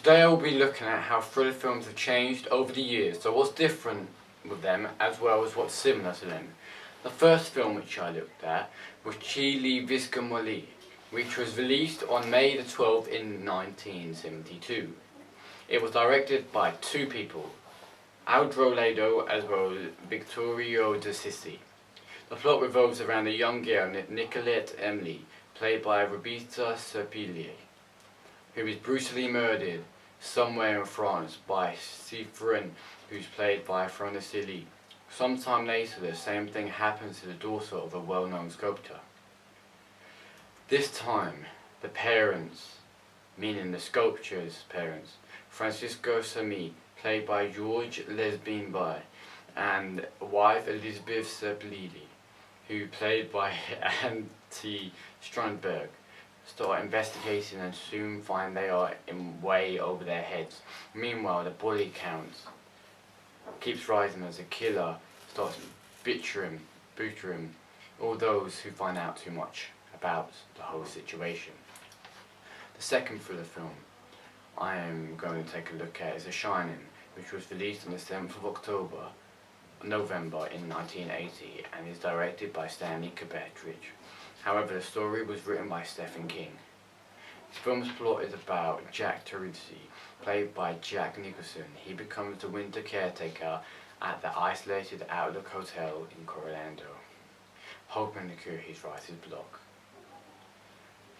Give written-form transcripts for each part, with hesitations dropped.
Today I will be looking at how thriller films have changed over the years, so what's different with them as well as what's similar to them. The first film which I looked at was Chili Visca Moli, which was released on May the 12th in 1972. It was directed by two people, Aldo Lado as well as Vittorio De Sisti. The plot revolves around a young girl named Nicolette Emily, played by Roberta Serpilli, who is brutally murdered somewhere in France by Séphorine, who's played by Fronacelli. Sometime later, the same thing happens to the daughter of a well-known sculptor. This time, the parents, meaning the sculptor's parents, Francisco Sami, played by George Lesbienby, and wife Elizabeth Serpilli, who played by Antti Strandberg, start investigating and soon find they are in way over their heads. Meanwhile, the body count keeps rising as the killer starts butchering all those who find out too much about the whole situation. The second thriller film I am going to take a look at is The Shining, which was released on the 7th of November in 1980 and is directed by Stanley Kubrick. However, the story was written by Stephen King. The film's plot is about Jack Terzi, played by Jack Nicholson. He becomes the winter caretaker at the isolated Outlook Hotel in Orlando, hoping to cure his writer's block.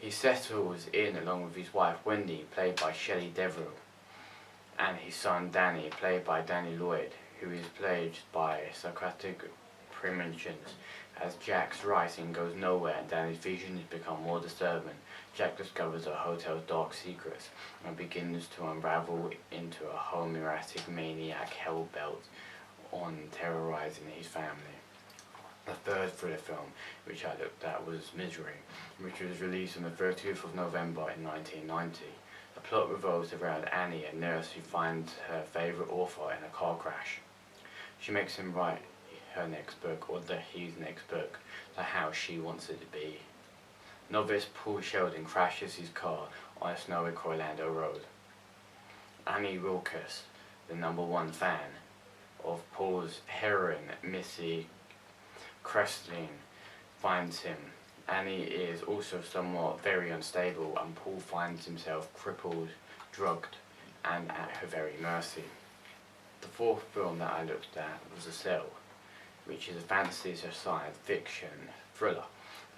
He settles in along with his wife Wendy, played by Shelley Devereux, and his son Danny, played by Danny Lloyd, who is plagued by psychotic premonitions. As Jack's writing goes nowhere and Danny's visions become more disturbing, Jack discovers the hotel's dark secrets and begins to unravel into a homoerotic maniac hell-bent on terrorizing his family. The third thriller film which I looked at was Misery, which was released on the 30th of November in 1990. The plot revolves around Annie, a nurse who finds her favourite author in a car crash. She makes him write her next book, or his next book, to how she wants it to be. Novice Paul Sheldon crashes his car on a snowy Orlando road. Annie Wilkes, the #1 fan of Paul's heroine, Missy Crestline, finds him. Annie is also somewhat very unstable, and Paul finds himself crippled, drugged, and at her very mercy. The fourth film that I looked at was The Cell, which is a fantasy science fiction thriller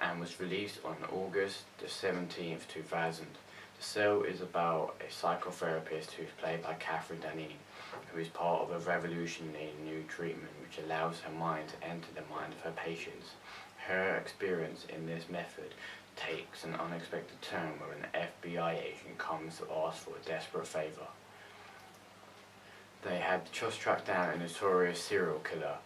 and was released on August the 17th, 2000. The Cell is about a psychotherapist who is played by Catherine Deneen, who is part of a revolutionary new treatment which allows her mind to enter the mind of her patients. Her experience in this method takes an unexpected turn when an FBI agent comes to ask for a desperate favour. They had just tracked down a notorious serial killer,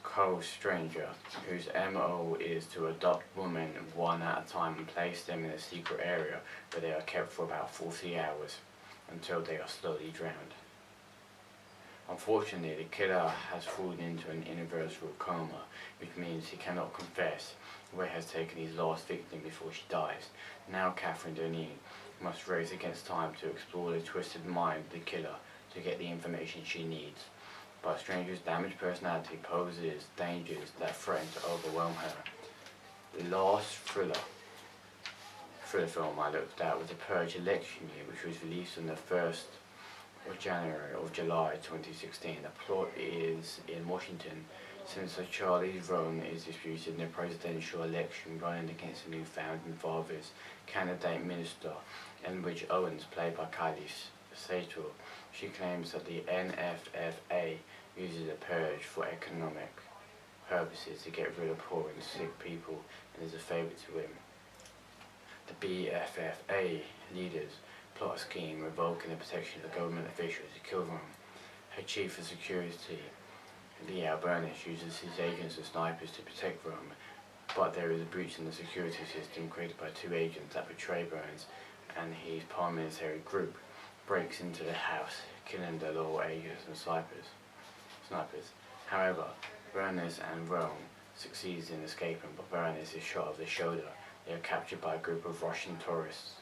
Cole Stranger, whose MO is to adopt women one at a time and place them in a secret area where they are kept for about 40 hours until they are slowly drowned. Unfortunately, the killer has fallen into an universal coma, which means he cannot confess where he has taken his last victim before she dies. Now Catherine Deneen must race against time to explore the twisted mind of the killer to get the information she needs. But Stranger's damaged personality poses dangers that threaten to overwhelm her. The last thriller film I looked at was The Purge Election Year, which was released on the 1st of July 2016. The plot is in Washington, Senator Charlie Rone is disputed in the presidential election, running against a new founding fathers candidate minister, Elbridge Owens, played by Kylie Sator. She claims that the NFFA uses the purge for economic purposes to get rid of poor and sick people and is a favourite to him. The BFFA leaders plot a scheme revoking the protection of the government officials to kill Rome. Her chief of security, Lee Albernis, uses his agents and snipers to protect Rome, but there is a breach in the security system created by two agents that betray Burns, and his paramilitary group breaks into the house, killing the loyal agents and snipers. However, Burns and Rome succeeds in escaping, but Burns is shot over the shoulder. They are captured by a group of Russian tourists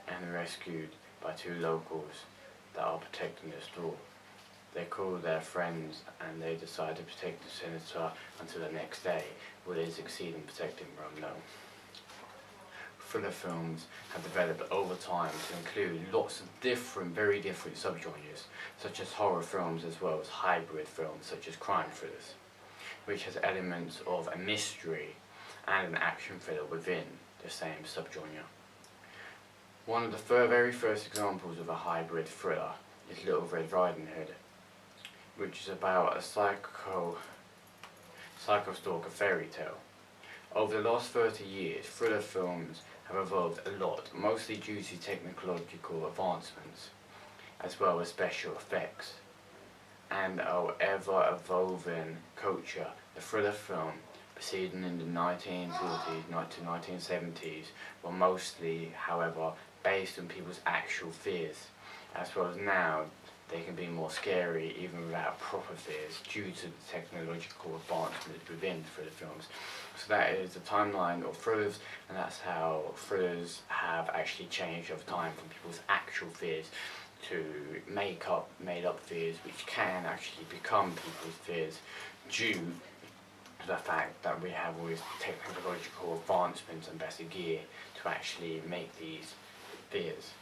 and rescued by two locals that are protecting the store. They call their friends and they decide to protect the senator until the next day. Will they succeed in protecting Romano? Thriller films have developed over time to include lots of different, very different subgenres, such as horror films as well as hybrid films such as crime thrillers, which has elements of a mystery and an action thriller within the same subgenre. One of the very first examples of a hybrid thriller is Little Red Riding Hood, which is about a psycho stalker fairy tale. Over the last 30 years, thriller films have evolved a lot, mostly due to technological advancements, as well as special effects, and our ever-evolving culture. The thriller film, proceeding in the 1940s to 1970s, were mostly, however, based on people's actual fears, as well as now they can be more scary even without proper fears due to the technological advancement within thriller films. So that is the timeline of thrillers, and that's how thrillers have actually changed over time from people's actual fears to made up fears, which can actually become people's fears due to the fact that we have all this technological advancements and better gear to actually make these fears.